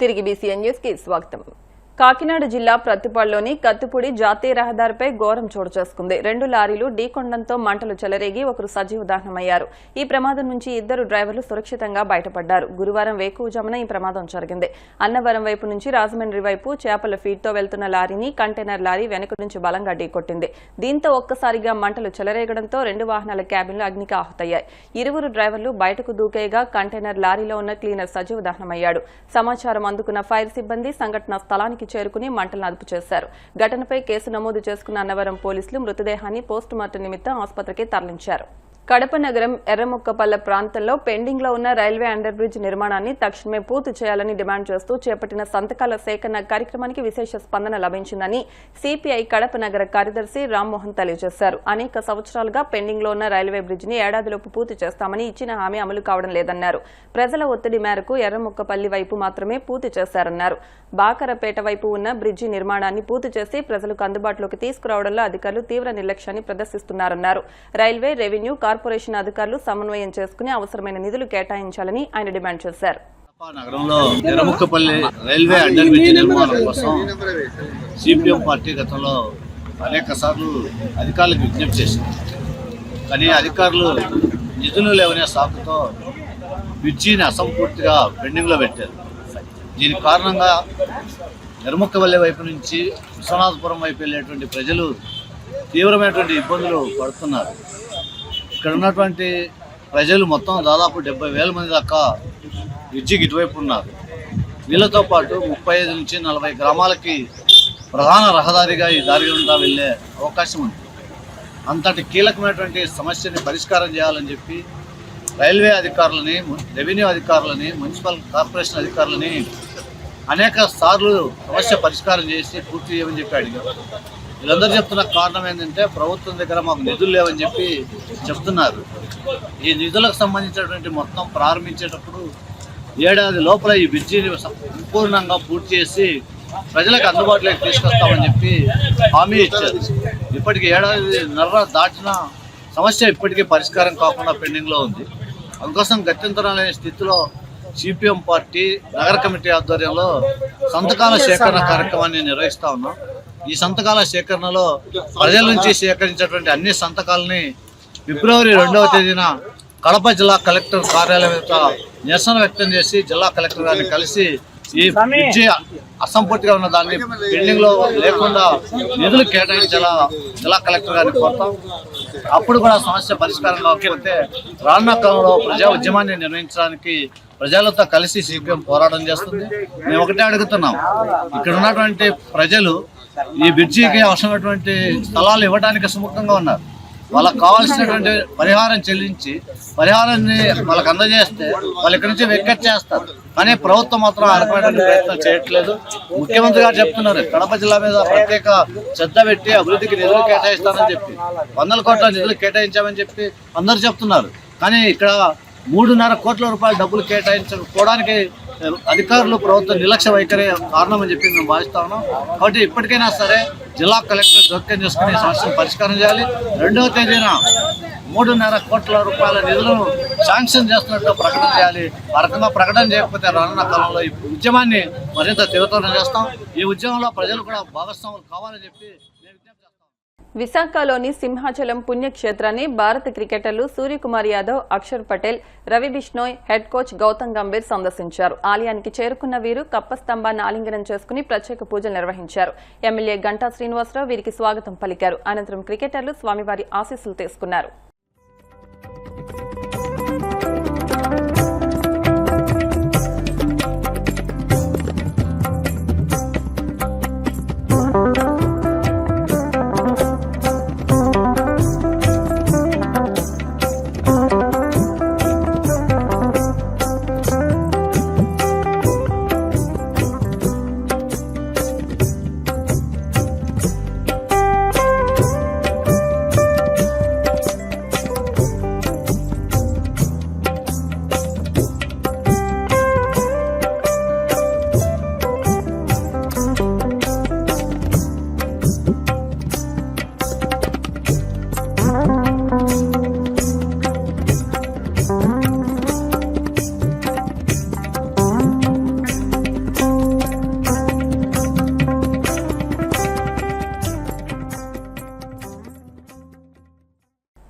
తిరిగి BCN news కి స్వాగతం. కాకినాడ జిల్లా ప్రత్తిపాడులోని కత్తిపూడి జాతీయ రహదారిపై ఘోరం చోటు చేసుకుంది. 2 లారీలు ఢీకొనడంతో మంటలు చెలరేగి ఒకరు సజీవ దహనమయ్యారు. ఈ ప్రమాదం నుంచి 2 డ్రైవర్లు సురక్షితంగా బయటపడ్డారు. గురువారం వేకువజామున ఈ ప్రమాదం జరిగింది. అన్నవరం వైపు నుంచి రాజమండ్రి వైపు చేపల ఫీడ్తో వెళ్తున్న లారీని కంటైనర్ లారీ వెనుక నుంచి బలంగా ఢీకొట్టింది. దీంతో ఒక్కసారిగా మంటలు చెలరేగడంతో 2 వాహనాల క్యాబిన్లు అగ్నికి ఆహుతయ్యాయి. 2 డ్రైవర్లు బయటకు దూకేయగా కంటైనర్ లారీలో ఉన్న క్లీనర్ సజీవ దహనమయ్యాడు. సమాచారం అందుకున్న ఫైర్ సిబ్బంది సంఘటనా స్థలానికి చేరుకుని మంటలను అదుపు చేశారు. ఘటనపై కేసు నమోదు చేసుకున్న అన్నవరం పోలీసులు మృతదేహాన్ని పోస్టుమార్టం నిమిత్తం ఆసుపత్రికి తరలించారు. కడప నగరం ఎర్రముక్కపల్లె ప్రాంతంలో పెండింగ్ లో ఉన్న రైల్వే అండర్ బ్రిడ్జ్ నిర్మాణాన్ని తక్షణమే పూర్తి చేయాలని డిమాండ్ చేస్తూ చేపట్టిన సంతకాల సేకరణ కార్యక్రమానికి విశేష స్పందన లభించిందని సిపిఐ కడప నగర కార్యదర్శి రామ్మోహన్ తెలియజేశారు. అనేక సంవత్సరాలుగా పెండింగ్ లో ఉన్న రైల్వే బ్రిడ్జ్ ని ఏడాదిలోపు పూర్తి చేస్తామని ఇచ్చిన హామీ అమలు కావడం లేదన్నారు. ప్రజల ఒత్తిడి మేరకు ఎర్రముక్కపల్లి వైపు మాత్రమే పూర్తి చేశారన్నారు. బాకరపేట వైపు ఉన్న బ్రిడ్జి నిర్మాణాన్ని పూర్తి చేసి ప్రజలకు అందుబాటులోకి తీసుకురావడంలో అధికారులు తీవ్ర నిర్లక్ష్యాన్ని ప్రదర్శిస్తున్నారన్నారు. రైల్వే, రెవెన్యూ, కార్పొరేషన్ అధికారులు సమన్వయం చేసుకుని అవసరమైన నిధులు కేటాయించాలని ఆయన డిమాండ్ చేశారు. నగరంలో ఎర్రముక్కపల్లి రైల్వే అండర్ బ్రిడ్జ్ నిర్మాణం కోసం సిపిఎం పార్టీ గతంలో అనేక సార్లు అధికారులకు విజ్ఞప్తి చేసింది. కానీ అధికారులు నిధులు లేవనే సాకుతో బ్రిడ్జిని అసంపూర్తిగా పెండింగ్లో పెట్టారు. దీనికి కారణంగా ఎర్రముక్కపల్లి వైపు నుంచి విశ్వనాథపురం వైపు వెళ్ళేటువంటి ప్రజలు తీవ్రమైనటువంటి ఇబ్బందులు పడుతున్నారు. ఇక్కడ ఉన్నటువంటి ప్రజలు మొత్తం దాదాపు 70,000 మంది దాకా బ్రిడ్జికి ఇటువైపు ఉన్నారు. వీళ్ళతో పాటు 35 నుంచి 40 గ్రామాలకి ప్రధాన రహదారిగా ఈ దారి గుండా వెళ్ళే అవకాశం ఉంది. అంతటి కీలకమైనటువంటి సమస్యని పరిష్కారం చేయాలని చెప్పి రైల్వే అధికారులని, రెవెన్యూ అధికారులని, మున్సిపల్ కార్పొరేషన్ అధికారులని అనేక సార్లు సమస్య పరిష్కారం చేసి పూర్తి చేయమని చెప్పి అడిగారు. వీళ్ళందరూ చెప్తున్న కారణం ఏంటంటే ప్రభుత్వం దగ్గర మాకు నిధులు లేవని చెప్పి చెప్తున్నారు. ఈ నిధులకు సంబంధించినటువంటి మొత్తం ప్రారంభించేటప్పుడు ఏడాది లోపల ఈ బ్రిడ్జిని సంపూర్ణంగా పూర్తి చేసి ప్రజలకు అందుబాటులోకి తీసుకొస్తామని చెప్పి హామీ ఇచ్చారు. ఇప్పటికి ఏడాదిన్నర దాటిన సమస్య ఇప్పటికీ పరిష్కారం కాకుండా పెండింగ్లో ఉంది. అందుకోసం గత్యంతరం లేని స్థితిలో సిపిఎం పార్టీ నగర కమిటీ ఆధ్వర్యంలో సంతకాల సేకరణ కార్యక్రమాన్ని నిర్వహిస్తూ ఉన్నాం. ఈ సంతకాల సేకరణలో ప్రజల నుంచి సేకరించినటువంటి అన్ని సంతకాలని ఫిబ్రవరి 2వ తేదీన కడప జిల్లా కలెక్టర్ కార్యాలయం యొక్క నిరసన వ్యక్తం చేసి జిల్లా కలెక్టర్ గారిని కలిసి ఈ బ్రిడ్జి అసంపూర్తిగా ఉన్న దాన్ని పెండింగ్ లో లేకుండా నిధులు కేటాయించేలా జిల్లా కలెక్టర్ గారిని కోరుతాం. అప్పుడు కూడా సమస్య పరిష్కారం కాకపోతే రానున్న కాలంలో ప్రజా ఉద్యమాన్ని నిర్వహించడానికి ప్రజలతో కలిసి సిపిఎం పోరాటం చేస్తుంది. మేము ఒకటే అడుగుతున్నాం, ఇక్కడ ఉన్నటువంటి ప్రజలు ఈ బ్రిడ్జికి అవసరమైనటువంటి స్థలాలు ఇవ్వడానికి సుముఖంగా ఉన్నారు. వాళ్ళకు కావాల్సినటువంటి పరిహారం చెల్లించి పరిహారాన్ని వాళ్ళకి అందజేస్తే వాళ్ళు ఇక్కడి నుంచి వెక్కచ్చేస్తారు. కానీ ప్రభుత్వం మాత్రం ఆ రకమైనటువంటి ప్రయత్నం చేయట్లేదు. ముఖ్యమంత్రి గారు చెప్తున్నారు కడప జిల్లా మీద ప్రత్యేక శ్రద్ధ పెట్టి అభివృద్ధికి నిధులు కేటాయిస్తానని చెప్పి 100 కోట్ల నిధులు కేటాయించామని చెప్పి అందరూ చెప్తున్నారు. కానీ ఇక్కడ 3.5 కోట్ల రూపాయల డబ్బులు కేటాయించకపోవడానికి అధికారులు ప్రభుత్వం నిర్లక్ష్య వైఖరి కారణమని చెప్పి మేము భావిస్తా ఉన్నాం. కాబట్టి ఇప్పటికైనా సరే జిల్లా కలెక్టర్ జోక్యం చేసుకుని సమస్యను పరిష్కారం చేయాలి. 2వ తేదీన 3.5 కోట్ల రూపాయల నిధులను శాంక్షన్ చేస్తున్నట్టు ప్రకటన చేయాలి. ఆ రకంగా ప్రకటన చేయకపోతే రానున్న కాలంలో ఈ ఉద్యమాన్ని మరింత తీవ్రతరం చేస్తాం. ఈ ఉద్యమంలో ప్రజలు కూడా భాగస్వాములు కావాలని చెప్పి నేను విజ్ఞప్తి చేస్తాం. విశాఖలోని సింహాచలం పుణ్యక్షేత్రాన్ని భారత క్రికెటర్లు సూర్యకుమార్ యాదవ్, అక్షర్ పటేల్, రవి బిష్ణోయ్, హెడ్ కోచ్ గౌతమ్ గంభీర్ సందర్శించారు. ఆలయానికి చేరుకున్న వీరు కప్పస్తంభాన్ని ఆలింగనం చేసుకుని ప్రత్యేక పూజలు నిర్వహించారు. ఎమ్మెల్యే గంటా శ్రీనివాసరావు వీరికి స్వాగతం పలికారు. అనంతరం క్రికెటర్లు స్వామివారి ఆశీస్సులు తీసుకున్నారు.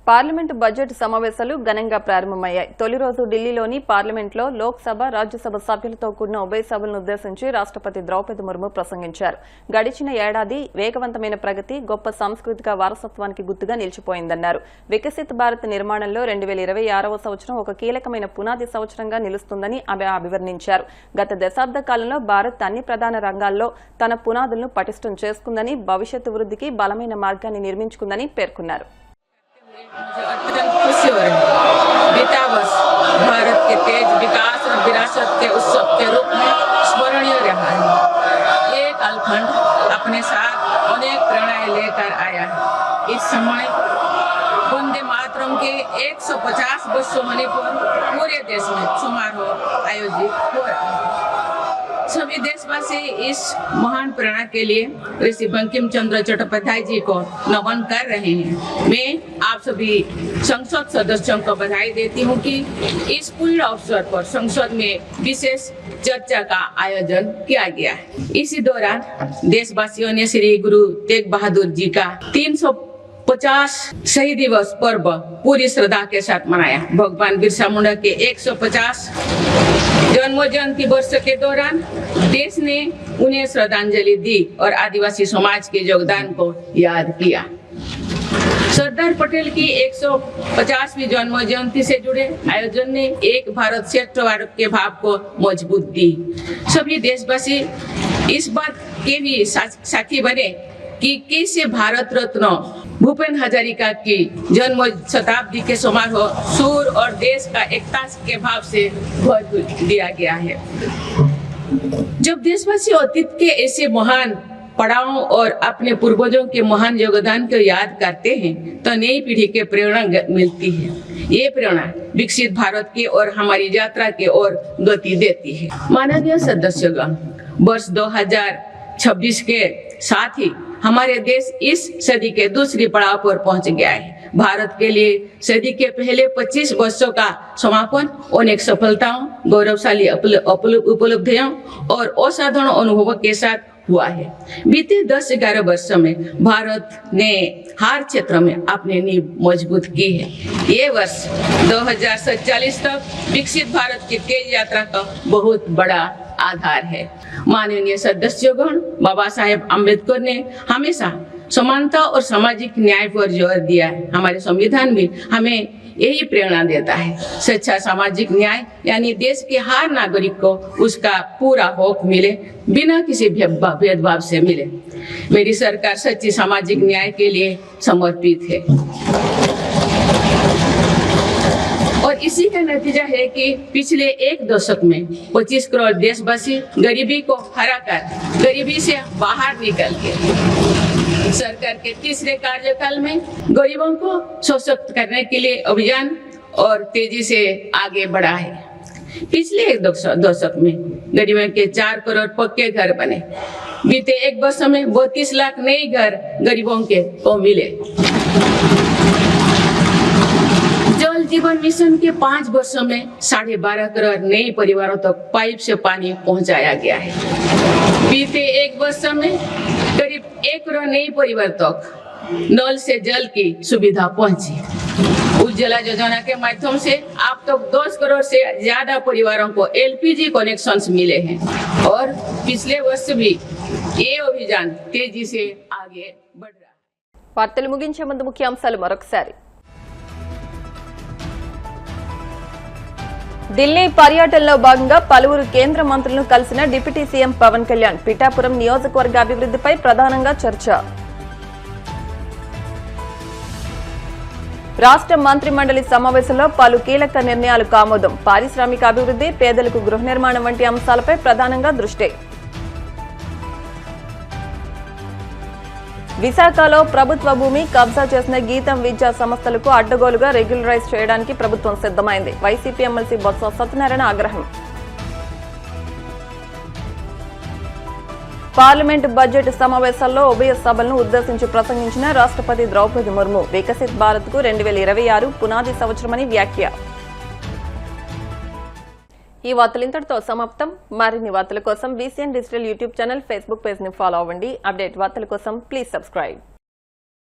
పార్లమెంటు బడ్జెట్ సమావేశాలు ఘనంగా ప్రారంభమయ్యాయి. తొలి రోజు ఢిల్లీలోని పార్లమెంట్లో లోక్సభ, రాజ్యసభ సభ్యులతో కూడిన ఉభయ సభలను ఉద్దేశించి రాష్ట్రపతి ద్రౌపది ముర్ము ప్రసంగించారు. గడిచిన ఏడాది వేగవంతమైన ప్రగతి, గొప్ప సాంస్కృతిక వారసత్వానికి గుర్తుగా నిలిచిపోయిందన్నారు. వికసిత్ భారత్ నిర్మాణంలో 2026వ సంవత్సరం ఒక కీలకమైన పునాది సంవత్సరంగా నిలుస్తుందని ఆమె అభివర్ణించారు. గత దశాబ్ద కాలంలో భారత్ అన్ని ప్రధాన రంగాల్లో తన పునాదులను పటిష్టం చేసుకుందని, భవిష్యత్తు వృద్ధికి బలమైన మార్గాన్ని నిర్మించుకుందని పేర్కొన్నారు. मुझे अत्यंत खुशी हो रही है। बीता वर्ष भारत के तेज विकास और विरासत के उत्सव के रूप में स्मरणीय रहा है। ये कालखंड अपने साथ अनेक प्रेरणाएं लेकर आया है। इस समय वंदे मातरम के 150 वर्ष होने पर पूरे देश में समारोह आयोजित हो रहा है। सभी देशवासी इस महान प्रेरणा के लिए ऋषि बंकिम चंद्र चट्टोपाध्याय जी को नमन कर रहे हैं। मैं आप सभी संसद सदस्यों को बधाई देती हूं कि इस पूर्ण अवसर पर संसद में विशेष चर्चा का आयोजन किया गया है। इसी दौरान देशवासियों ने श्री गुरु तेग बहादुर जी का 350 शहीद दिवस पर्व पूरी श्रद्धा के साथ मनाया। भगवान बिरसा मुंडा के 150 जन्म जयंती वर्ष के दौरान देश ने उन्हें श्रद्धांजलि दी और आदिवासी समाज के योगदान को याद किया। सरदार पटेल की 150वीं जन्म जयंती से जुड़े आयोजन ने एक भारत श्रेष्ठ भारत के भाव को मजबूत दी। सभी देशवासी इस बात के भी साथी बने कि कैसे भारत रत्न भूपेन हजारिका की जन्म शताब्दी के समारोह सूर और देश का एकता के भाव से भर दिया गया है। जब देशवासी अतीत के ऐसे महान पड़ावों और अपने पूर्वजों के महान योगदान को याद करते हैं तो नई पीढ़ी के प्रेरणा मिलती है। ये प्रेरणा विकसित भारत की और हमारी यात्रा की ओर गति देती है। माननीय सदस्यगण, वर्ष 2026 के साथ ही हमारे देश इस सदी के दूसरी पड़ाव पर पहुंच गया है। भारत के लिए सदी के पहले 25 वर्षों का समापन अनेक सफलताओं, गौरवशाली उपलब्धियों और असाधारण अनुभवों के साथ हुआ है। बीते 10-11 वर्षों में भारत ने हर क्षेत्र में अपनी नींव मजबूत की है। ये वर्ष 2047 तक विकसित भारत की तेज यात्रा का बहुत बड़ा आधार है। माननीय सदस्यगण, बाबा साहेब अम्बेडकर ने हमेशा समानता और सामाजिक न्याय पर जोर दिया है। हमारे संविधान भी हमें यही प्रेरणा देता है। सच्चा सामाजिक न्याय यानी देश के हर नागरिक को उसका पूरा हक मिले, बिना किसी भेदभाव से मिले। मेरी सरकार सच्ची सामाजिक न्याय के लिए समर्पित है और इसी का नतीजा है कि पिछले एक दशक में 25 करोड़ देशवासी गरीबी को हराकर गरीबी से बाहर निकल गए। सरकार के तीसरे कार्यकाल में गरीबों को सशक्त करने के लिए अभियान और तेजी से आगे बढ़ा है। पिछले एक दशक में गरीबों के 4 करोड़ पक्के घर बने। बीते एक वर्ष में 32 लाख नए घर गरीबों को मिले। जल जीवन मिशन के 5 वर्षों में 12.5 करोड़ नए परिवारों तक पाइप से पानी पहुंचाया गया है। बीते एक वर्ष में करीब 1 करोड़ नए परिवार तक नल से जल की सुविधा पहुंची। उज्ज्वला योजना के माध्यम से अब तक 10 करोड़ से ज्यादा परिवारों को LPG कनेक्शंस मिले हैं और पिछले वर्ष भी ये अभियान तेजी से आगे बढ़ रहा है। వార్తలు ముగించే ముందు ముఖ్యాంశాలు మరొకసారి. ఢిల్లీ పర్యటనలో భాగంగా పలువురు కేంద్ర మంత్రులను కలిసిన డిప్యూటీ సీఎం పవన్ కళ్యాణ్. పిఠాపురం నియోజకవర్గ అభివృద్ధిపై ప్రధానంగా చర్చ. రాష్ట్ర మంత్రి మండలి సమావేశంలో పలు కీలక నిర్ణయాలకు ఆమోదం. పారిశ్రామిక అభివృద్ధి, పేదలకు గృహ నిర్మాణం వంటి అంశాలపై ప్రధానంగా దృష్టి. విశాఖలో ప్రభుత్వ భూమి కబ్జా చేసిన గీతం విద్యా సంస్థలకు అడ్డగోలుగా రెగ్యులరైజ్ చేయడానికి ప్రభుత్వం సిద్ధమైంది. వైసీపీ ఎమ్మెల్సీ బొత్స సత్యనారాయణ ఆగ్రహం. పార్లమెంట్ బడ్జెట్ సమావేశాల్లో ఉభయ సభలను ఉద్దేశించి ప్రసంగించిన రాష్ట్రపతి ద్రౌపది ముర్ము వికసిత్ భారత్ కు 2026 పునాది సంవత్సరమని వ్యాఖ్య. ఈ వార్తలు ఇంతటితో సమాప్తం. మరిన్ని వార్తల కోసం VCN digital YouTube channel, Facebook page ని ఫాలో అవ్వండి. అప్డేట్ వార్తల కోసం ప్లీజ్ సబ్స్క్రైబ్.